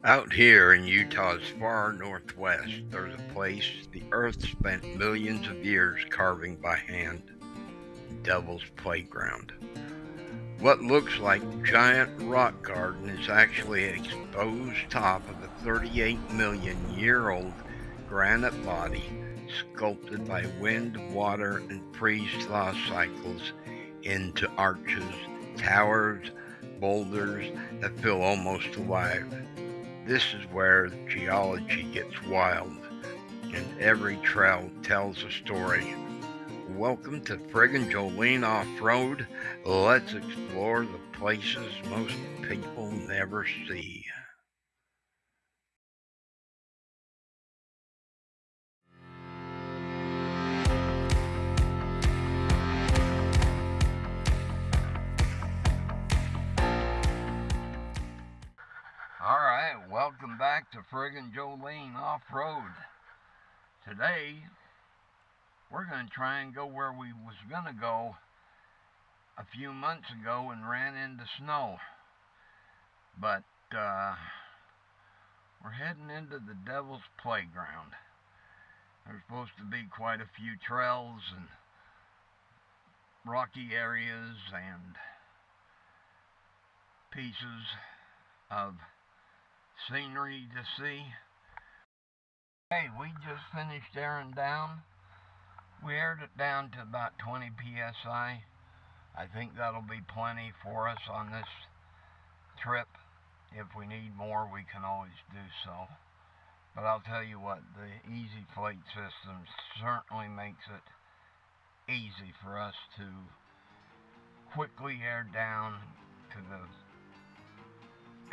Out here in Utah's far northwest, there's a place the earth spent millions of years carving by hand: Devil's Playground. What looks like giant rock garden is actually an exposed top of a 38 million year old granite body sculpted by wind, water, and freeze-thaw cycles into arches, towers, boulders that feel almost alive. This is where geology gets wild, and every trail tells a story. Welcome to Friggin' Jolene Off-Road. Let's explore the places most people never see. Alright, welcome back to Friggin' Jolene Off-Road. Today, we're going to try and go where we was going to go a few months ago and ran into snow. But we're heading into the Devil's Playground. There's supposed to be quite a few trails and rocky areas and pieces of scenery to see. Hey, we just finished airing down. We aired it down to about 20 psi. I think that'll be plenty for us on this trip. If we need more, we can always do so. But I'll tell you what, the Easy Plate system certainly makes it easy for us to quickly air down to the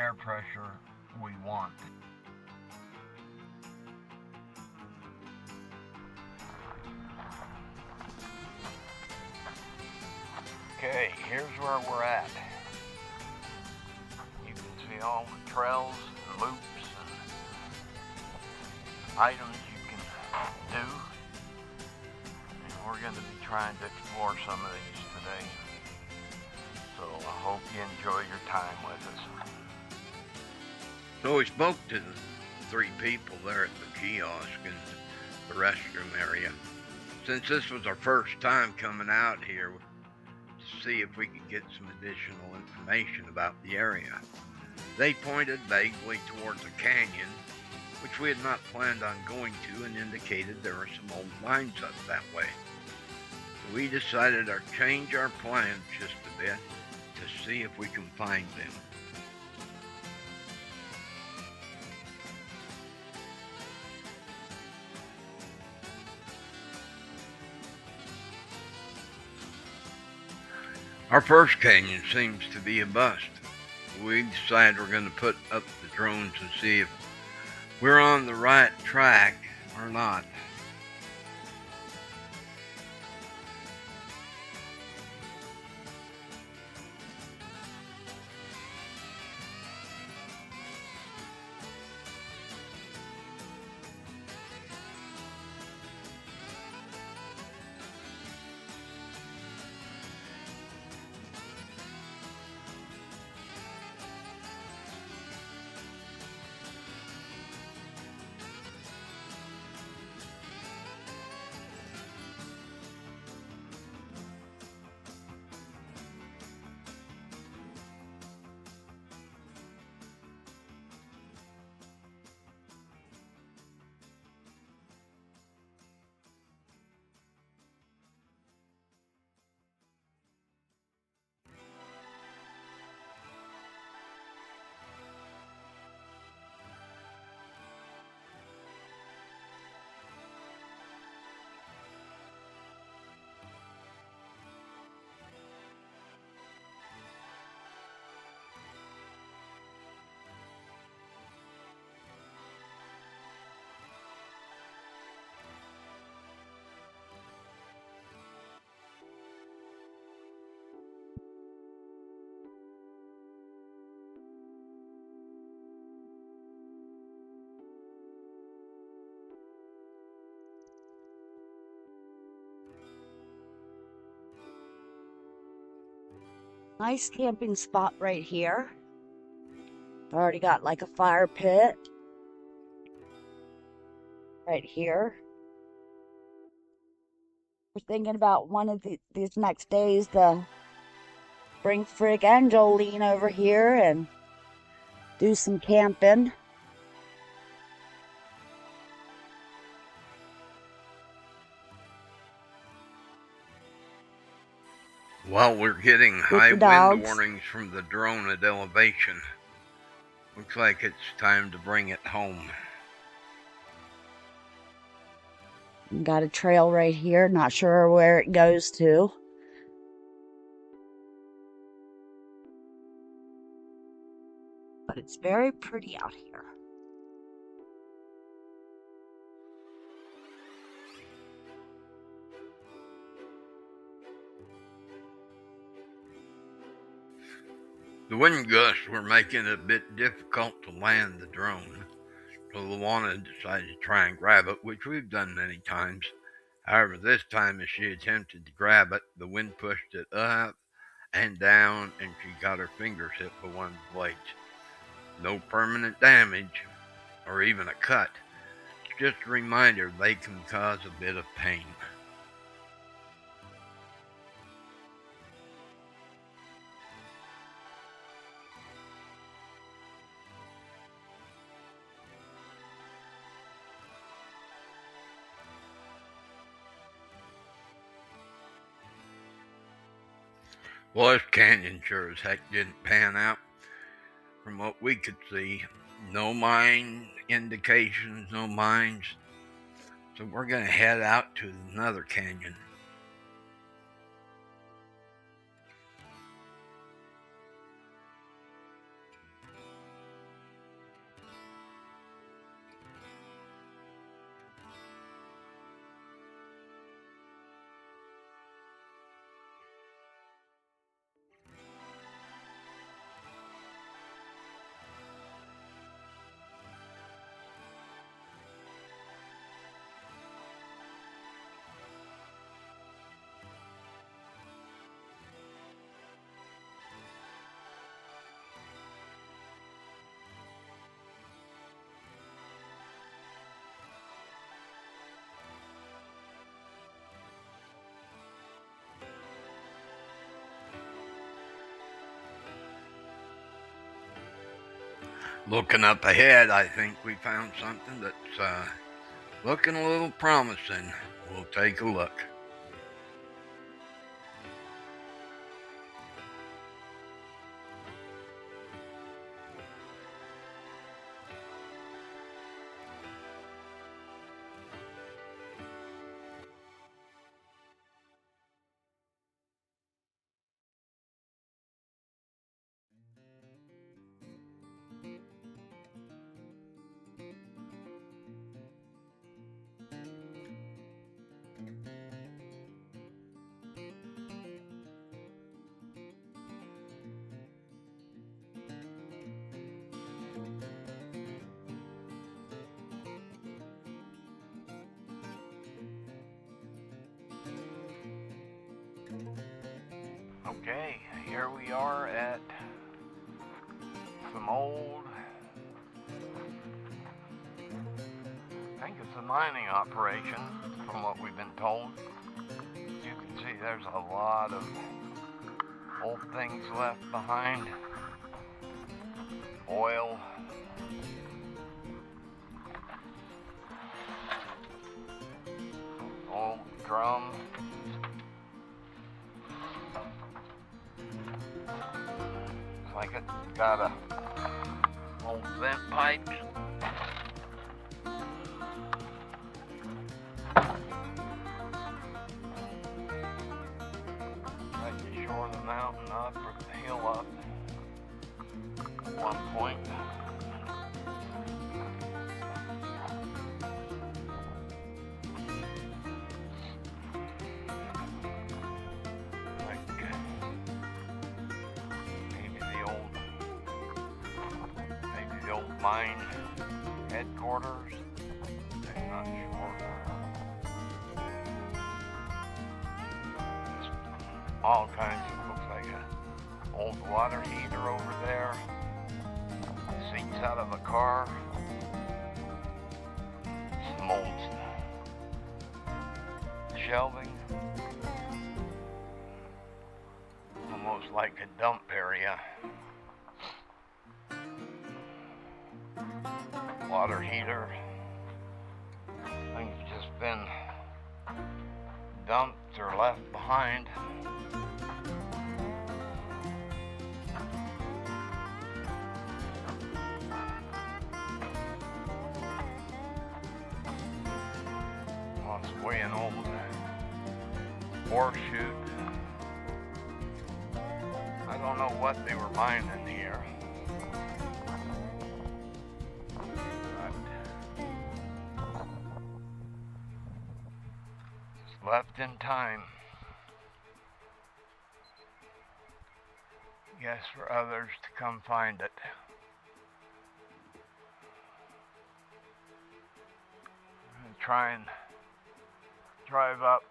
air pressure we want. Okay, here's where we're at. You can see all the trails and loops and items you can do. And we're going to be trying to explore some of these today. So I hope you enjoy your time with us. So we spoke to the three people there at the kiosk in the restroom area. Since this was our first time coming out here, to see if we could get some additional information about the area. They pointed vaguely towards a canyon, which we had not planned on going to, and indicated there were some old mines up that way. So we decided to change our plans just a bit to see if we can find them. Our first canyon seems to be a bust. We decided we're going to put up the drones and see if we're on the right track or not. Nice camping spot right here. Already got like a fire pit right here. We're thinking about one of these next days to bring Frig and Jolene over here and do some camping. Well, we're getting With high the wind dogs. warnings from the drone at elevation. Looks like it's time to bring it home. Got a trail right here. Not sure where it goes to. But it's very pretty out here. The wind gusts were making it a bit difficult to land the drone, so Luana decided to try and grab it, which we've done many times. However, this time as she attempted to grab it, the wind pushed it up and down, and she got her fingers hit by one of the blades. No permanent damage, or even a cut. Just a reminder they can cause a bit of pain. Well, this canyon sure as heck didn't pan out. From what we could see, no mine indications, no mines. So we're going to head out to another canyon. Looking up ahead, I think we found something that's looking a little promising. We'll take a look. Okay, here we are at some old, I think it's a mining operation from what we've been told. You can see there's a lot of old things left behind. Oil. Old drum. Looks like it's got a old vent pipes. Right to shore the mountain up or the hill up at one point. Mine headquarters. I'm not sure. All kinds of, looks like Old water heater over there. Seats out of a car. Some old shelving. Almost like a dump area. Water heater. Things just been dumped or left behind. Way an old ore chute. I don't know what they were mining here. Just left in time. Guess for others to come find it. I'm try and drive up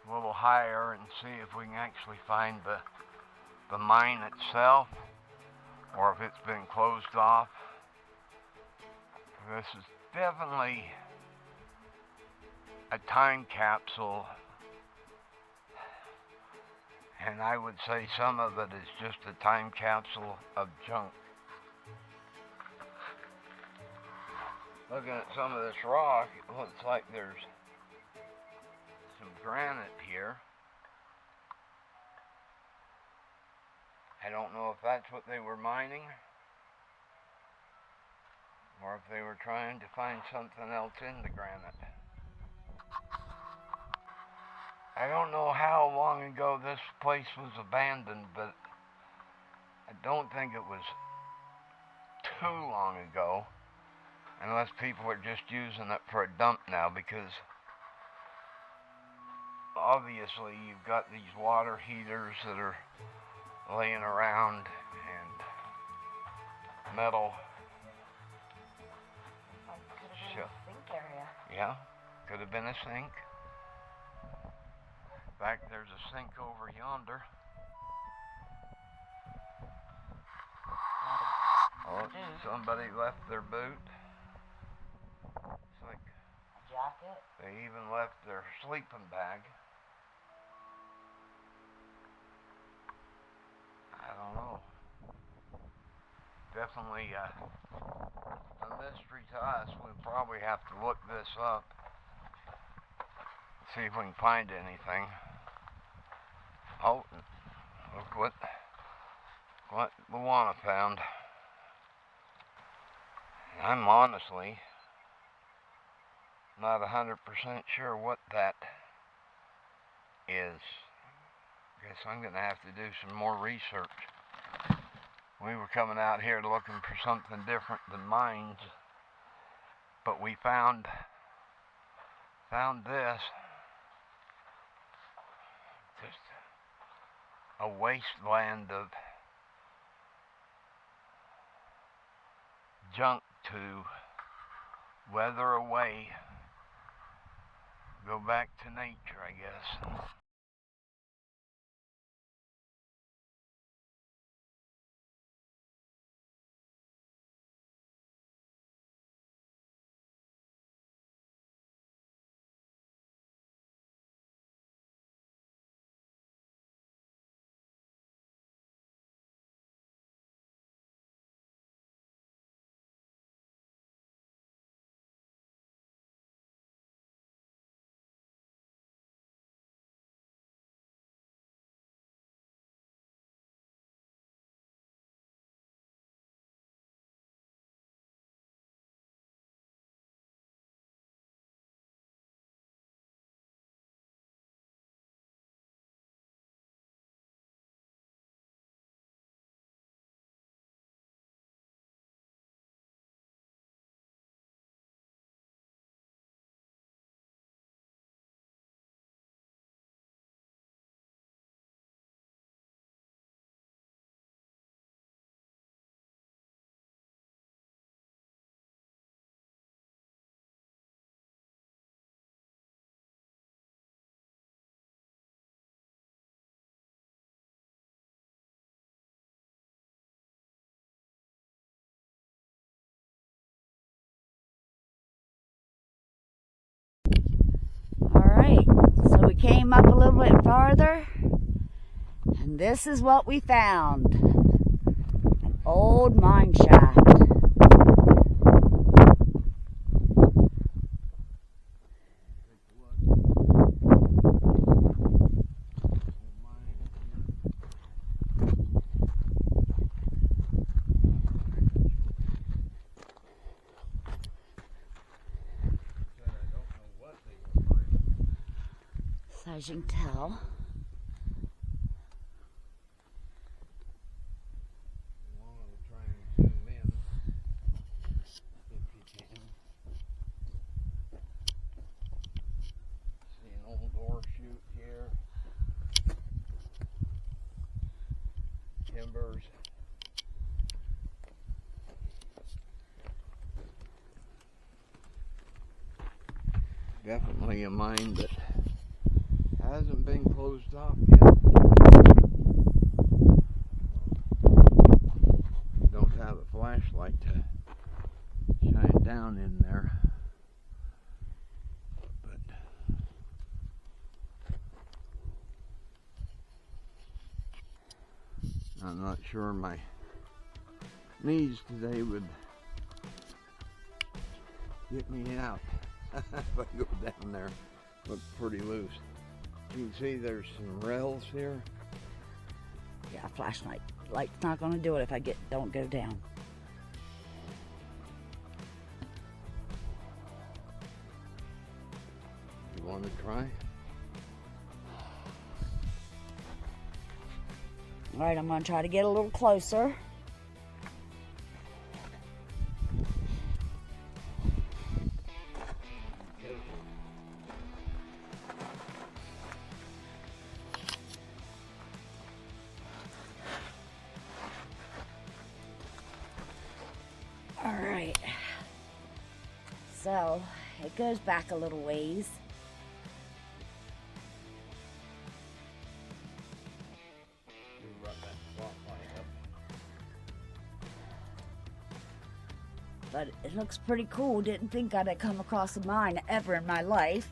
a little higher and see if we can actually find the mine itself, or if it's been closed off. This is definitely a time capsule, and I would say some of it is just a time capsule of junk. Looking at some of this rock, it looks like there's some granite here. I don't know if that's what they were mining, or if they were trying to find something else in the granite. I don't know how long ago this place was abandoned, but I don't think it was too long ago. Unless people are just using it for a dump now, because obviously you've got these water heaters that are laying around and metal. Could have been a sink area. Yeah, could have been a sink. In fact, there's a sink over yonder. Oh, somebody left their boot. It's like a jacket. They even left their sleeping bag. I don't know. Definitely a mystery to us. We'll probably have to look this up. See if we can find anything. Oh, look what Luana found. I'm honestly not 100% sure what that is. Guess I'm gonna have to do some more research. We were coming out here looking for something different than mines, but we found this. Just a wasteland of junk to weather away. Go back to nature, I guess. came up a little bit farther, and this is what we found. An old mine shaft. So as you can tell, timbers. Definitely a mine that hasn't been closed off yet. Don't have a flashlight to shine down in there. But I'm not sure my knees today would get me out if I go down there. Looks pretty loose. You can see there's some rails here. yeah, flashlight light's not gonna do it if I don't go down. You want to try? All right, I'm gonna try to get a little closer. All right, so it goes back a little ways. But it looks pretty cool. Didn't think I'd come across a mine ever in my life.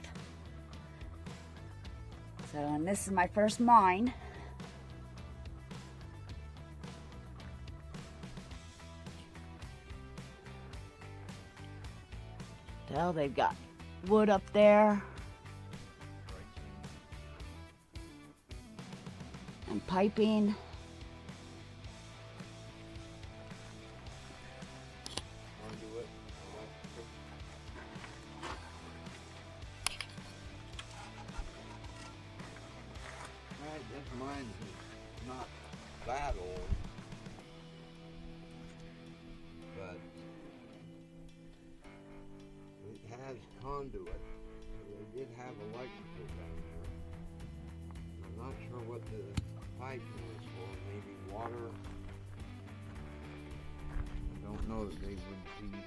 So, and this is my first mine. Well, they've got wood up there. And piping. This mine is not that old, but it has conduit. They did have electrical down there. I'm not sure what the pipe was for, maybe water. I don't know that they would feed.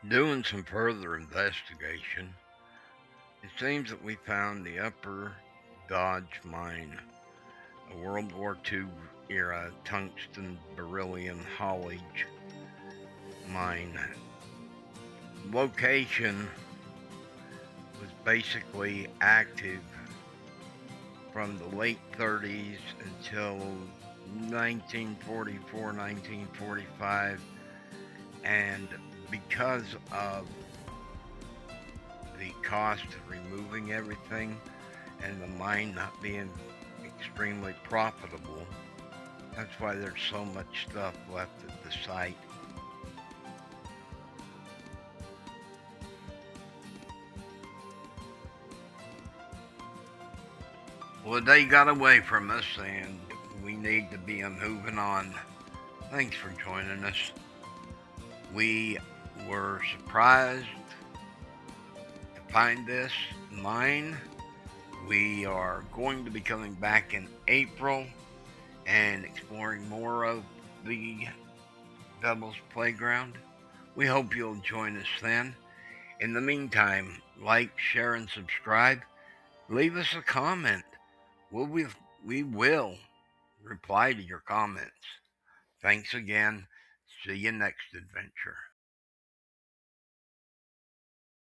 Doing some further investigation, it seems that we found the Upper Dodge Mine, a World War II era tungsten beryllium haulage mine. Location was basically active from the late 30s until 1944, 1945, and because of the cost of removing everything and the mine not being extremely profitable, that's why there's so much stuff left at the site. Well, the day got away from us, and we need to be moving on. Thanks for joining us. We were surprised to find this mine. We are going to be coming back in April and exploring more of the Devil's Playground. We hope you'll join us then. In the meantime, like, share, and subscribe. Leave us a comment. We will reply to your comments. Thanks again. See you next adventure.